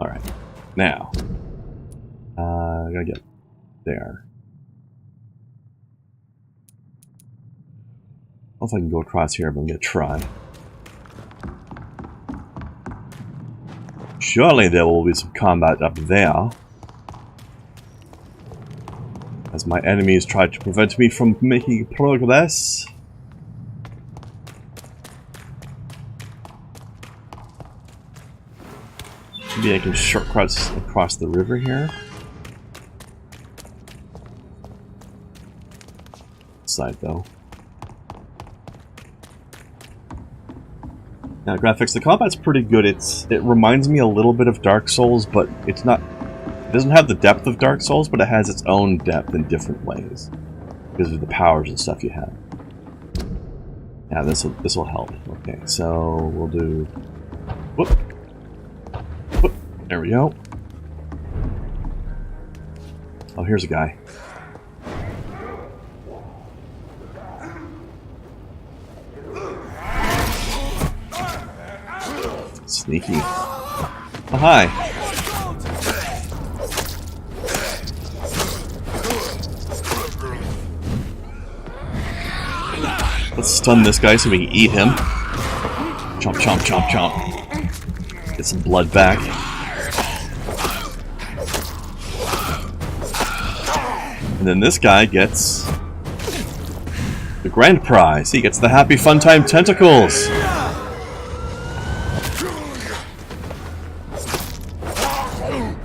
Alright. Now. I gotta get there. I don't know if I can go across here, but I'm gonna try. Surely there will be some combat up there. As my enemies try to prevent me from making progress. Maybe I can shortcut across the river here. Side though. Now graphics, the combat's pretty good. It reminds me a little bit of Dark Souls, but it's not. It doesn't have the depth of Dark Souls, but it has its own depth in different ways because of the powers and stuff you have. Yeah, this will help. Okay, so we'll do. Whoop. Whoop. There we go. Oh, here's a guy. Sneaky. Oh, hi. Let's stun this guy so we can eat him. Chomp, chomp, chomp, chomp. Get some blood back. And then this guy gets the grand prize. He gets the Happy Fun Time tentacles.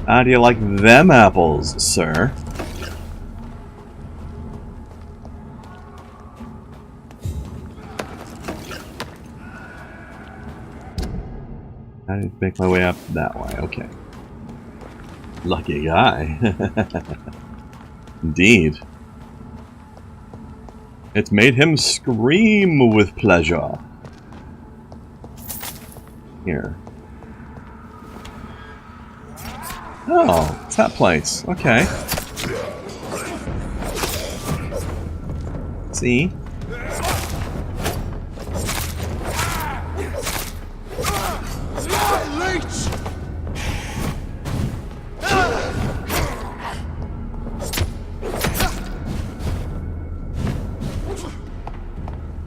How do you like them apples, sir? I need to make my way up that way, okay. Lucky guy. Indeed. It's made him scream with pleasure. Here. Oh, it's that place. Okay. See?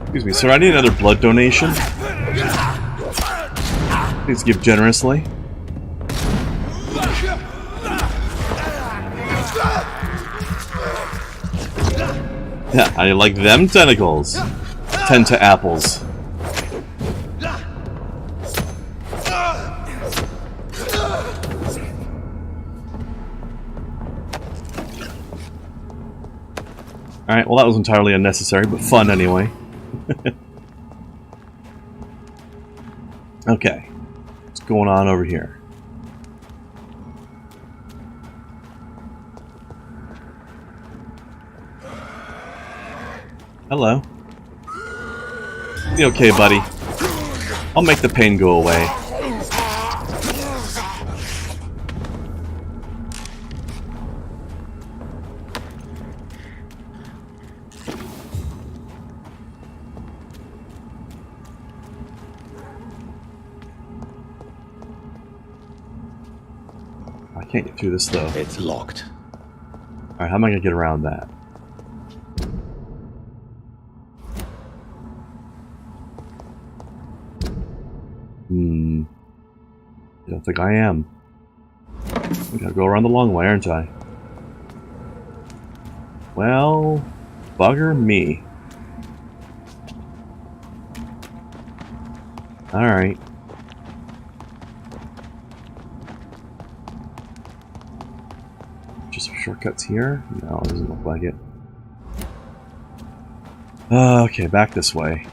Excuse me, sir, I need another blood donation. Please give generously. Yeah, I like them tentacles. 10 to apples. Alright, well that was entirely unnecessary, but fun anyway. Okay, what's going on over here? Hello. You okay, buddy? I'll make the pain go away. I can't get through this though. It's locked. Alright, how am I gonna get around that? I don't think I am. I gotta go around the long way, aren't I? Well, bugger me. Alright. Just some shortcuts here? No, it doesn't look like it. Okay, back this way.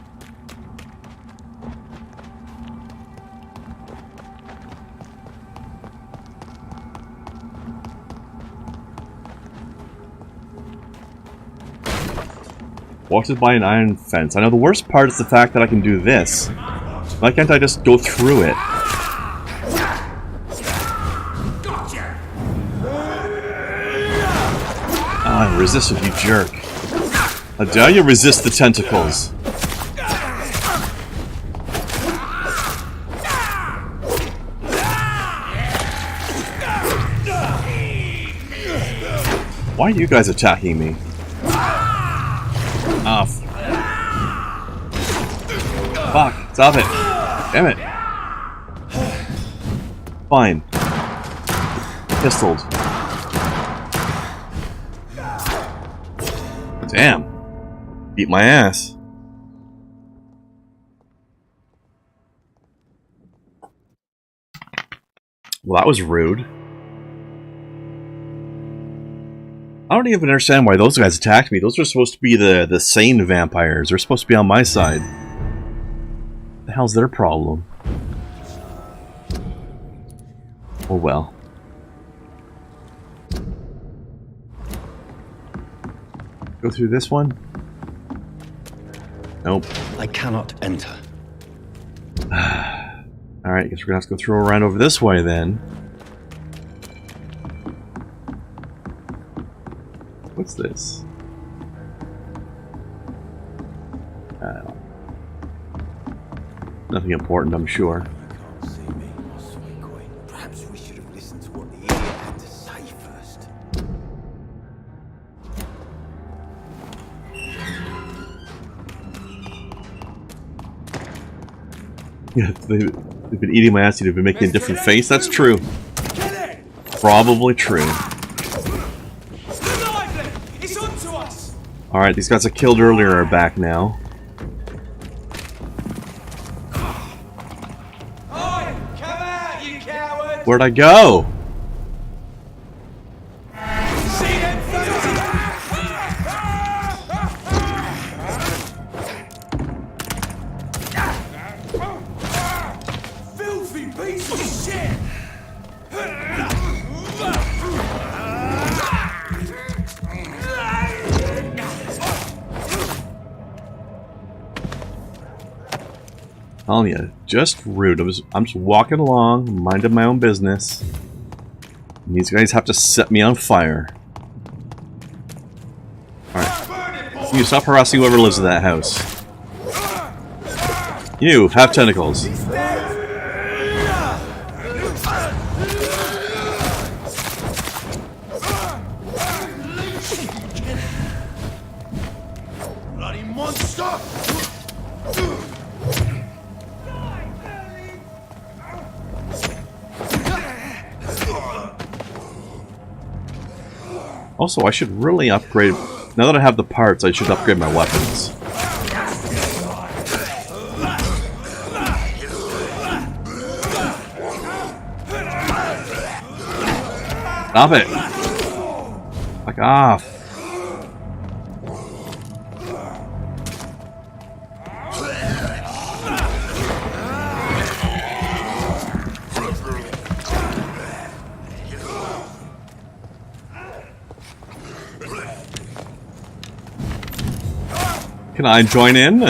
Watered by an iron fence. I know the worst part is the fact that I can do this. Why can't I just go through it? Ah, resist it, you jerk. How dare you resist the tentacles? Why are you guys attacking me? Oh, fuck. Stop it. Damn it. Fine. Pistoled. Damn. Beat my ass. Well, that was rude. I don't even understand why those guys attacked me. Those are supposed to be the sane vampires. They're supposed to be on my side. What the hell's their problem? Oh well. Go through this one? Nope. I cannot enter. Alright, guess we're gonna have to go through around over this way then. What's this? Nothing important, I'm sure. Perhaps we should have listened to what the idiot had to say first. Yeah, they've been eating my ass, they've been making a different face. That's true. Probably true. Alright, these guys I killed earlier are back now. Where'd I go? Filthy piece of shit! Oh yeah, just rude. I'm just walking along, minding my own business. And these guys have to set me on fire. Alright. You stop harassing whoever lives in that house. You have tentacles. Bloody monster! Also, I should really upgrade... Now that I have the parts, I should upgrade my weapons. Stop it! Fuck off! Can I join in?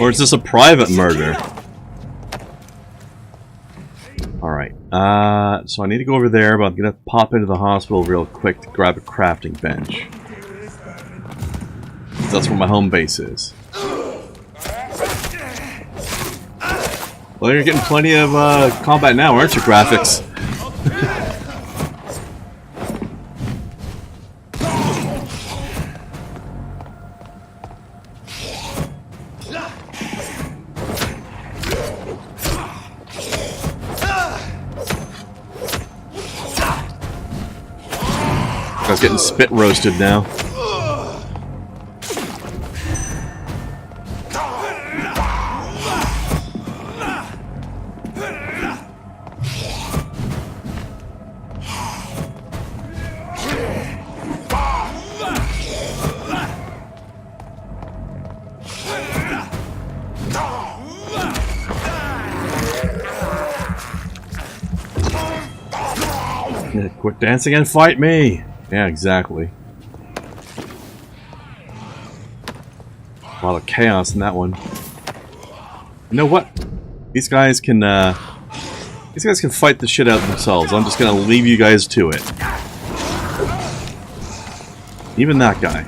Or is this a private murder? Alright, so I need to go over there, but I'm gonna pop into the hospital real quick to grab a crafting bench. That's where my home base is. Well, you're getting plenty of combat now, aren't you, graphics? I was getting spit roasted now. Yeah, quit dancing and fight me! Yeah, exactly. A lot of chaos in that one. You know what? These guys can fight the shit out of themselves. I'm just gonna leave you guys to it. Even that guy.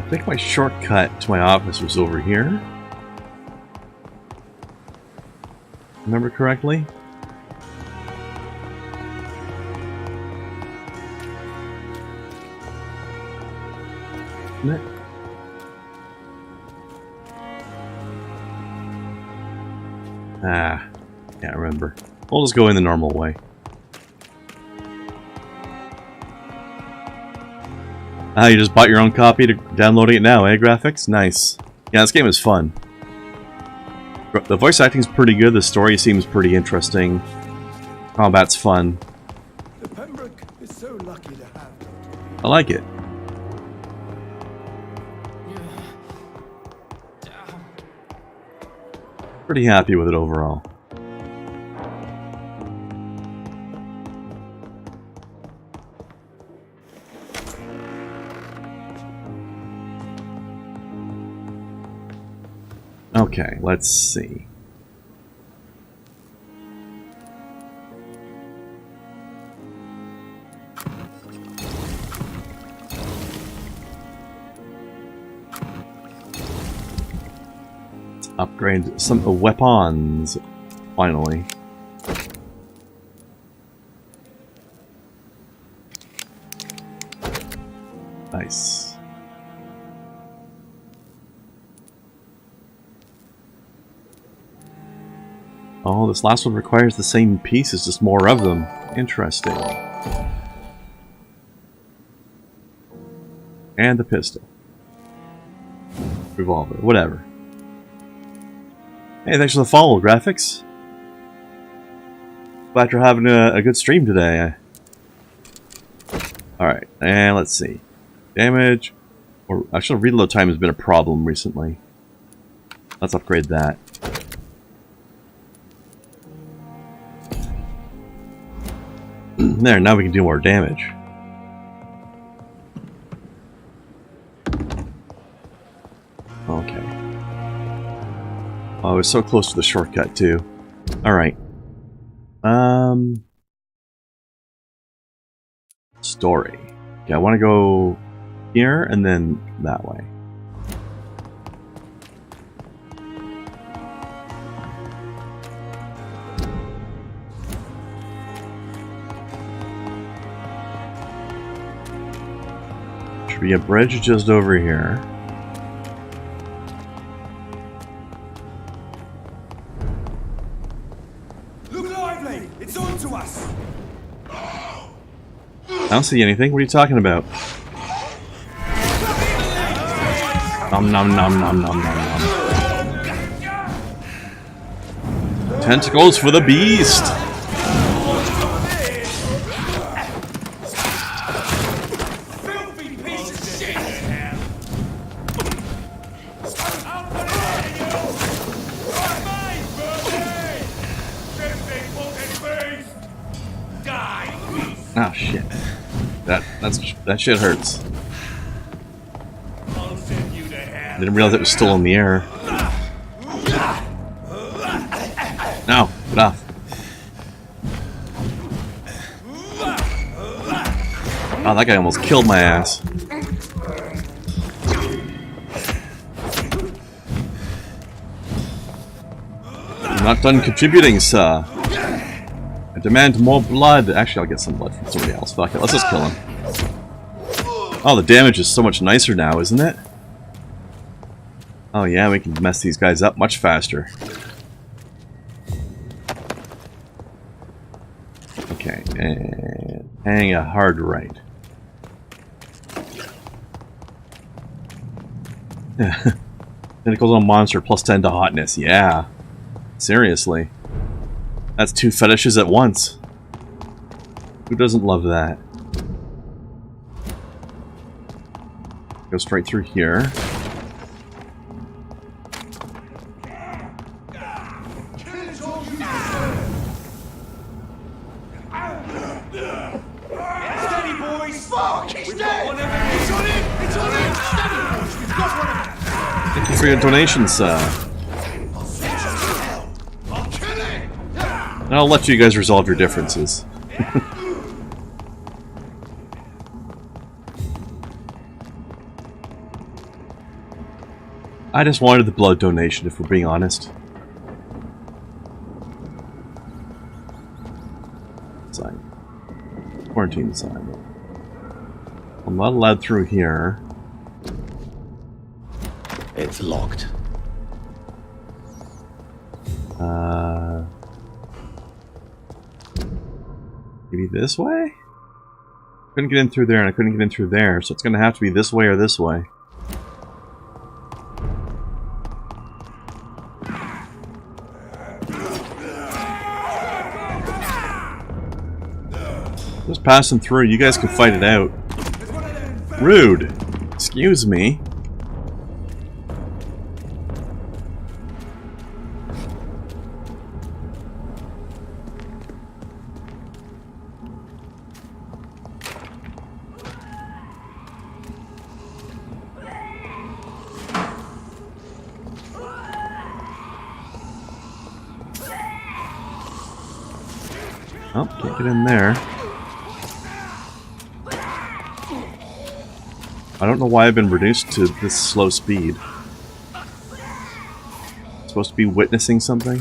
think my shortcut to my office was over here. Remember correctly? Isn't it? Ah, can't remember. We'll just go in the normal way. Ah, you just bought your own copy to downloading it now, eh, graphics? Nice. Yeah, this game is fun. The voice acting's pretty good, the story seems pretty interesting. Combat's fun. The Pembroke is so lucky to have. I like it. Pretty happy with it overall. Okay, let's see. Let's upgrade some weapons, finally. Nice. Oh, this last one requires the same pieces, just more of them. Interesting. And the pistol. Revolver, whatever. Hey, thanks for the follow, graphics. Glad you're having a good stream today. Alright, and let's see. Damage. Or actually, reload time has been a problem recently. Let's upgrade that. There, now we can do more damage. Okay. Oh, I was so close to the shortcut, too. Alright. Story. Okay, I want to go here and then that way. Should be a bridge just over here. Look lively! It's on to us! I don't see anything. What are you talking about? Nom nom nom nom nom nom nom. Tentacles for the beast! Oh shit. That shit hurts. I didn't realize it was still in the air. No, get off. Oh, that guy almost killed my ass. I'm not done contributing, sir. I demand more blood. Actually, I'll get some blood from somebody else. Fuck it, let's just kill him. Oh, the damage is so much nicer now, isn't it? Oh yeah, we can mess these guys up much faster. Okay, and hang a hard right. Tentacles on monster plus 10 to hotness. Yeah. Seriously. That's 2 fetishes at once. Who doesn't love that? Go straight through here. Steady, boys! Fuck! He's dead! It's on him! It's on him! Steady, boys! We've got one of them! Thank you for your donations, sir. And I'll let you guys resolve your differences. I just wanted the blood donation, if we're being honest. Sign. Quarantine sign. I'm not allowed through here. It's locked. Maybe this way? Couldn't get in through there, and I couldn't get in through there, so it's gonna have to be this way or this way. Just passing through, you guys can fight it out. Rude! Excuse me. Oh, can't get in there. I don't know why I've been reduced to this slow speed. Supposed to be witnessing something?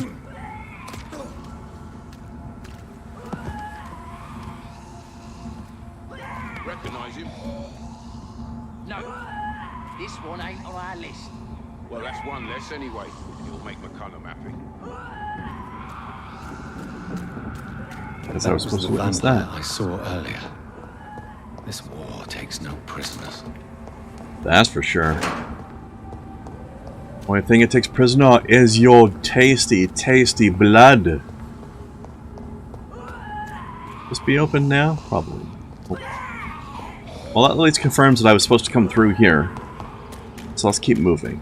Recognize him? No, this one ain't on our list. Well, that's one less anyway. It'll make McCullum happy. Because I was supposed to witness vampire that. I saw earlier. This war takes no prisoners. That's for sure. Only thing it takes prisoner is your tasty, tasty blood. This be open now? Probably. Well, that at least confirms that I was supposed to come through here. So let's keep moving.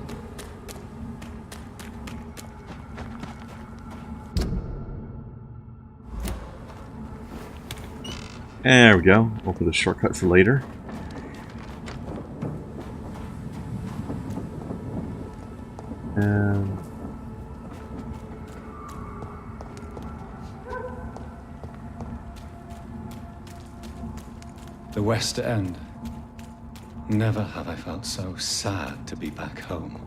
There we go. We'll put a shortcut for later. And The West End. Never have I felt so sad to be back home.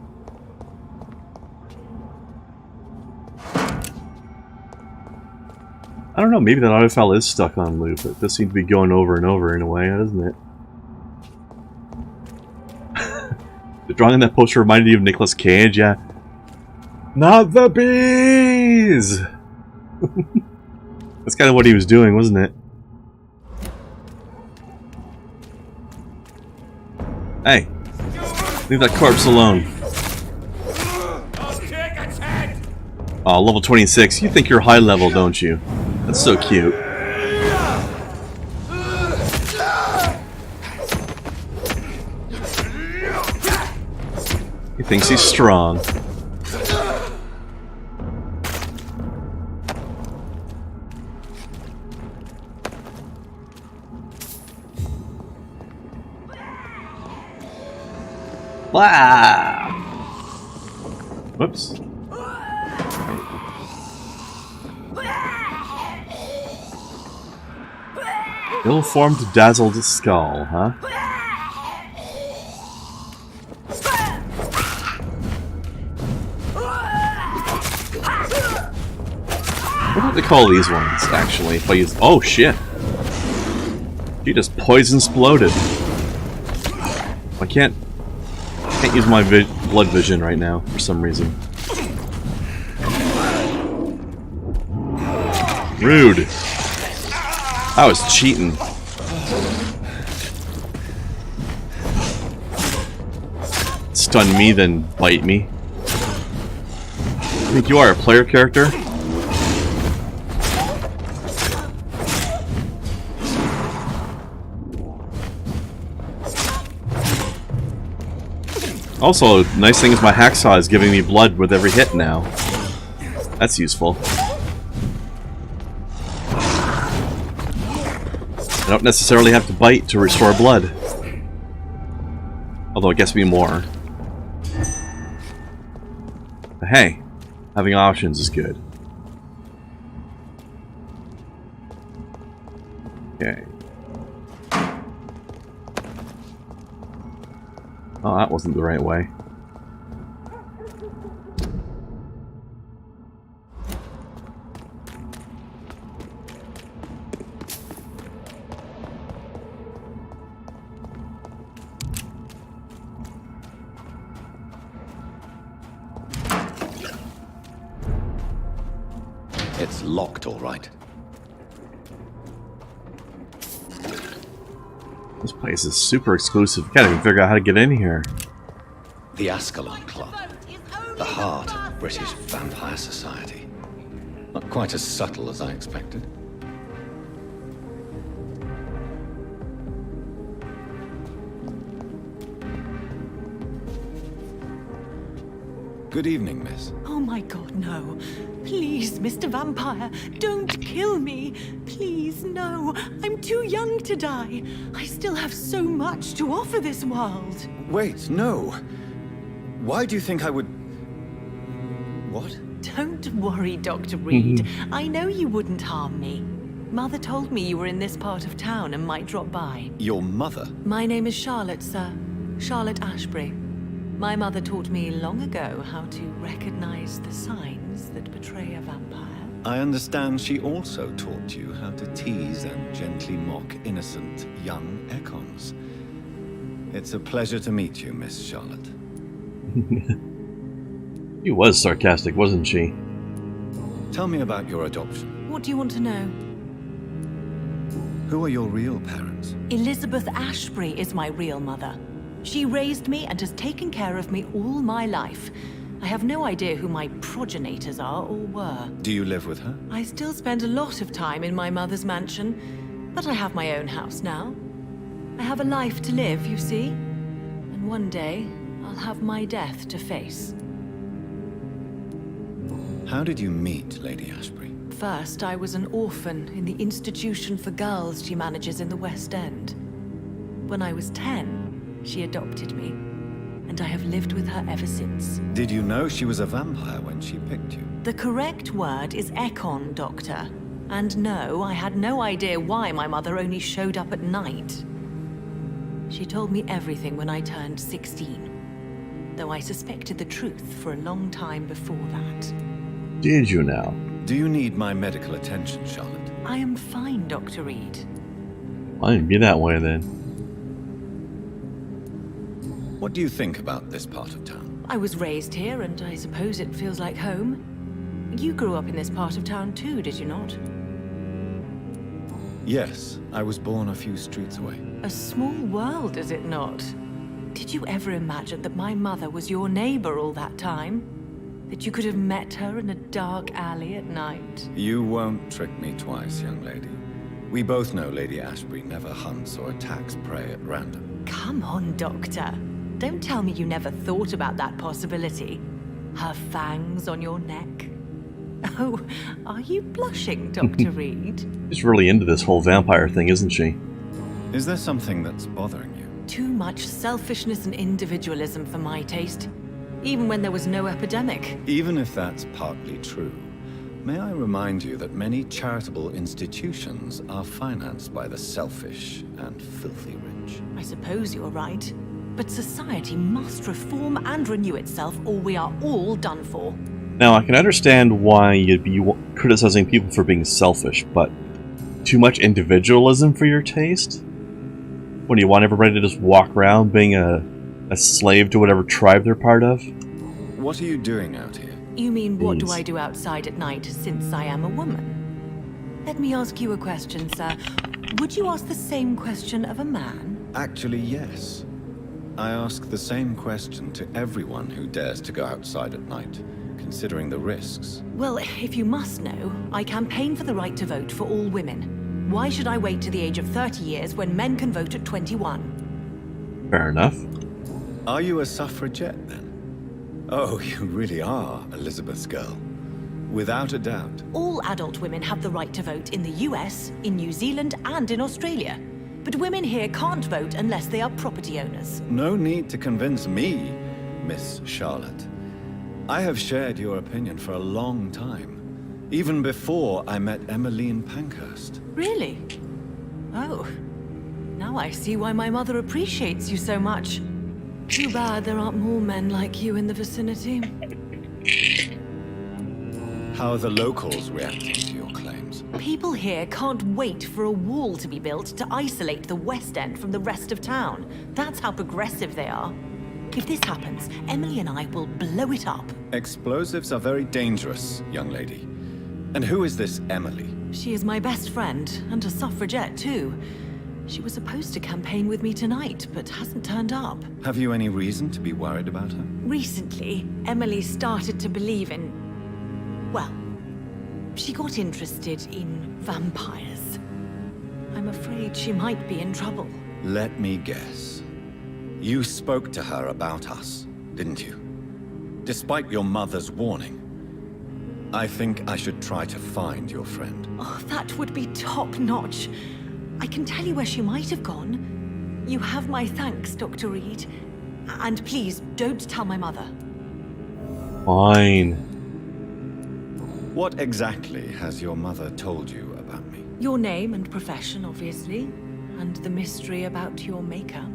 I don't know, maybe that auto file is stuck on loop. It does seem to be going over and over in a way, doesn't it? The drawing on that poster reminded you of Nicolas Cage, yeah. Not the bees! That's kind of what he was doing, wasn't it? Hey, leave that corpse alone. Oh, level 26. You think you're high level, don't you? That's so cute. He thinks he's strong. Wow! Whoops. Ill-formed, dazzled skull, huh? What do they call these ones, actually? If I use... Oh, shit! She just poison-sploded. I can't use my blood vision right now, for some reason. Rude! I was cheating. Stun me, then bite me. I think you are a player character. Also, nice thing is my hacksaw is giving me blood with every hit now. That's useful. I don't necessarily have to bite to restore blood. Although it gets me more. But hey, having options is good. Okay. Oh, that wasn't the right way. It's locked, all right. This place is super exclusive. Can't even figure out how to get in here. The Ascalon Club. The heart of British vampire society. Not quite as subtle as I expected. Good evening, miss. Oh my god, no. Please, Mr. Vampire, don't kill me. Please, no. I'm too young to die. I still have so much to offer this world. Wait, no. Why do you think I would... What? Don't worry, Dr. Reid. I know you wouldn't harm me. Mother told me you were in this part of town and might drop by. Your mother? My name is Charlotte, sir. Charlotte Ashbury. My mother taught me long ago how to recognize the signs that betray a vampire. I understand she also taught you how to tease and gently mock innocent young Ekons. It's a pleasure to meet you, Miss Charlotte. She was sarcastic, wasn't she? Tell me about your adoption. What do you want to know? Who are your real parents? Elizabeth Ashbury is my real mother. She raised me and has taken care of me all my life. I have no idea who my progenitors are or were. Do you live with her? I still spend a lot of time in my mother's mansion, but I have my own house now. I have a life to live, you see. And one day, I'll have my death to face. How did you meet Lady Ashbury? First, I was an orphan in the institution for girls she manages in the West End. When I was 10, she adopted me, and I have lived with her ever since. Did you know she was a vampire when she picked you? The correct word is Econ, Doctor. And no, I had no idea why my mother only showed up at night. She told me everything when I turned 16, though I suspected the truth for a long time before that. Did you now? Do you need my medical attention, Charlotte? I am fine, Dr. Reid. Why didn't it be that way then? What do you think about this part of town? I was raised here, and I suppose it feels like home. You grew up in this part of town too, did you not? Yes, I was born a few streets away. A small world, is it not? Did you ever imagine that my mother was your neighbor all that time? That you could have met her in a dark alley at night? You won't trick me twice, young lady. We both know Lady Ashbury never hunts or attacks prey at random. Come on, Doctor. Don't tell me you never thought about that possibility. Her fangs on your neck. Oh, are you blushing, Dr. Reid? She's really into this whole vampire thing, isn't she? Is there something that's bothering you? Too much selfishness and individualism for my taste. Even when there was no epidemic. Even if that's partly true, may I remind you that many charitable institutions are financed by the selfish and filthy rich. I suppose you're right. But society must reform and renew itself, or we are all done for. Now, I can understand why you'd be criticizing people for being selfish, but too much individualism for your taste? What, do you want everybody to just walk around being a slave to whatever tribe they're part of? What are you doing out here? You mean, what do I do outside at night since I am a woman? Let me ask you a question, sir. Would you ask the same question of a man? Actually, yes. I ask the same question to everyone who dares to go outside at night, considering the risks. Well, if you must know, I campaign for the right to vote for all women. Why should I wait to the age of 30 years when men can vote at 21? Fair enough. Are you a suffragette, then? Oh, you really are Elizabeth's girl. Without a doubt. All adult women have the right to vote in the US, in New Zealand, and in Australia. But women here can't vote unless they are property owners. No need to convince me, Miss Charlotte. I have shared your opinion for a long time, even before I met Emmeline Pankhurst. Really? Oh. Now I see why my mother appreciates you so much. Too bad there aren't more men like you in the vicinity. How are the locals reacting to your claims? People here can't wait for a wall to be built to isolate the West End from the rest of town. That's how progressive they are. If this happens, Emily and I will blow it up. Explosives are very dangerous, young lady. And who is this Emily? She is my best friend, and a suffragette too. She was supposed to campaign with me tonight, but hasn't turned up. Have you any reason to be worried about her? Recently, Emily started to believe in... well, she got interested in vampires. I'm afraid she might be in trouble. Let me guess. You spoke to her about us, didn't you? Despite your mother's warning. I think I should try to find your friend. Oh, that would be top-notch. I can tell you where she might have gone. You have my thanks, Dr. Reid. And please, don't tell my mother. Fine. What exactly has your mother told you about me? Your name and profession, obviously. And the mystery about your maker.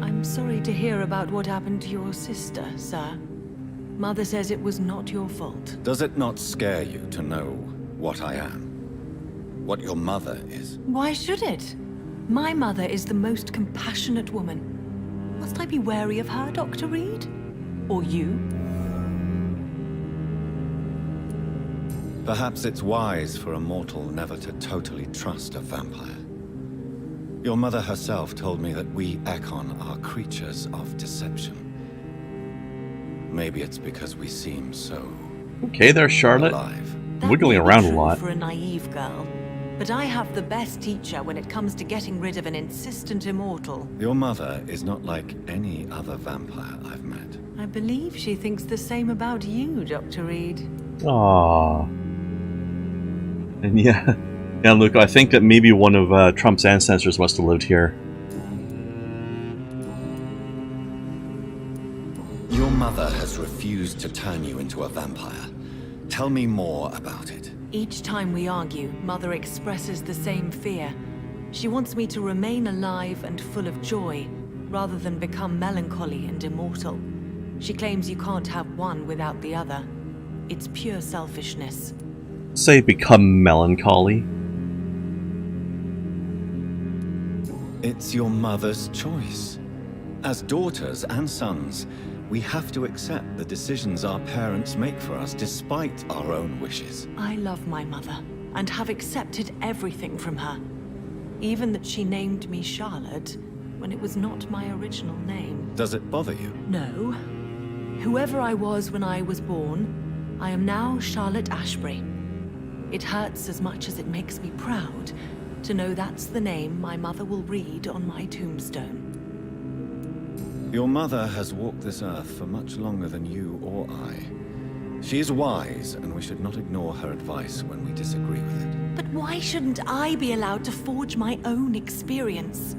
I'm sorry to hear about what happened to your sister, sir. Mother says it was not your fault. Does it not scare you to know what I am? What your mother is? Why should it? My mother is the most compassionate woman. Must I be wary of her, Dr. Reid? Or you? Perhaps it's wise for a mortal never to totally trust a vampire. Your mother herself told me that we Ekon are creatures of deception. Maybe it's because we seem so... Okay there, Charlotte. alive. That Wiggling may be around a true lot. for a naive girl. But I have the best teacher when it comes to getting rid of an insistent immortal. Your mother is not like any other vampire I've met. I believe she thinks the same about you, Dr. Reid. Aww. And yeah, Luke, I think that maybe one of Trump's ancestors must have lived here. Your mother has refused to turn you into a vampire. Tell me more about it. Each time we argue, Mother expresses the same fear. She wants me to remain alive and full of joy, rather than become melancholy and immortal. She claims you can't have one without the other. It's pure selfishness. Say become melancholy. It's your mother's choice. As daughters and sons, we have to accept the decisions our parents make for us despite our own wishes. I love my mother, and have accepted everything from her. Even that she named me Charlotte, when it was not my original name. Does it bother you? No. Whoever I was when I was born, I am now Charlotte Ashbury. It hurts as much as it makes me proud to know that's the name my mother will read on my tombstone. Your mother has walked this earth for much longer than you or I. She is wise, and we should not ignore her advice when we disagree with it. But why shouldn't I be allowed to forge my own experience?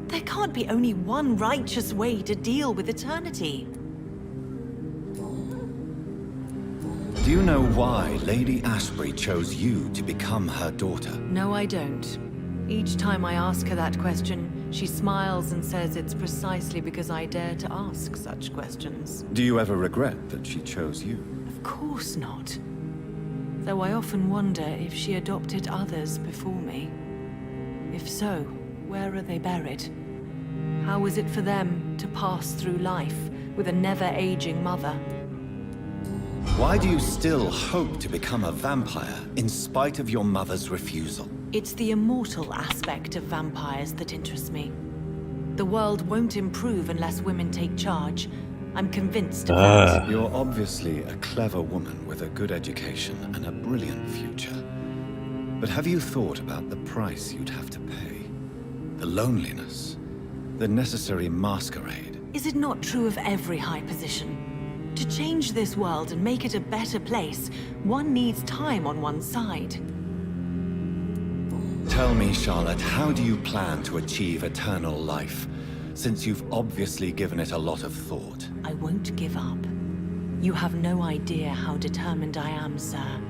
There can't be only one righteous way to deal with eternity. Do you know why Lady Ashbury chose you to become her daughter? No, I don't. Each time I ask her that question, she smiles and says it's precisely because I dare to ask such questions. Do you ever regret that she chose you? Of course not. Though I often wonder if she adopted others before me. If so, where are they buried? How is it for them to pass through life with a never-aging mother? Why do you still hope to become a vampire in spite of your mother's refusal? It's the immortal aspect of vampires that interests me. The world won't improve unless women take charge. I'm convinced of that. You're obviously a clever woman with a good education and a brilliant future. But have you thought about the price you'd have to pay? The loneliness, the necessary masquerade. Is it not true of every high position? To change this world and make it a better place, one needs time on one's side. Tell me, Charlotte, how do you plan to achieve eternal life, since you've obviously given it a lot of thought? I won't give up. You have no idea how determined I am, sir.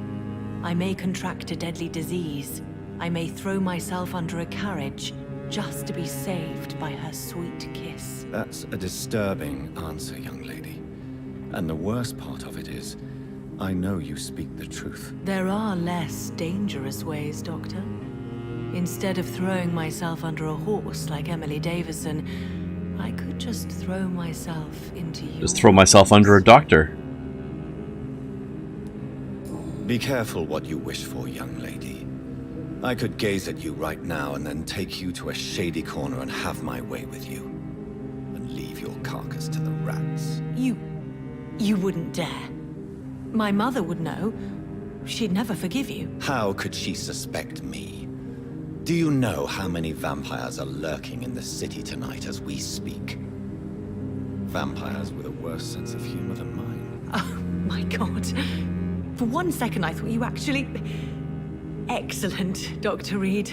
I may contract a deadly disease. I may throw myself under a carriage, just to be saved by her sweet kiss. That's a disturbing answer, young lady. And the worst part of it is, I know you speak the truth. There are less dangerous ways, Doctor. Instead of throwing myself under a horse like Emily Davison, I could just throw myself into you. Just throw myself under a doctor. Be careful what you wish for, young lady. I could gaze at you right now and then take you to a shady corner and have my way with you. And leave your carcass to the rats. You wouldn't dare. My mother would know. She'd never forgive you. How could she suspect me? Do you know how many vampires are lurking in the city tonight as we speak? Vampires with a worse sense of humor than mine. Oh, my God. For one second, I thought you actually... Excellent, Dr. Reid.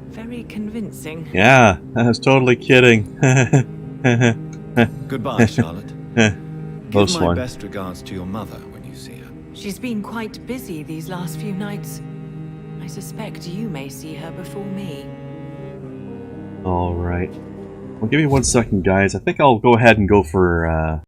Very convincing. Yeah, I was totally kidding. Goodbye, Charlotte. Give Close my one. best regards to your mother when you see her. She's been quite busy these last few nights. I suspect you may see her before me. Alright. Well, give me 1 second, guys. I think I'll go ahead and go for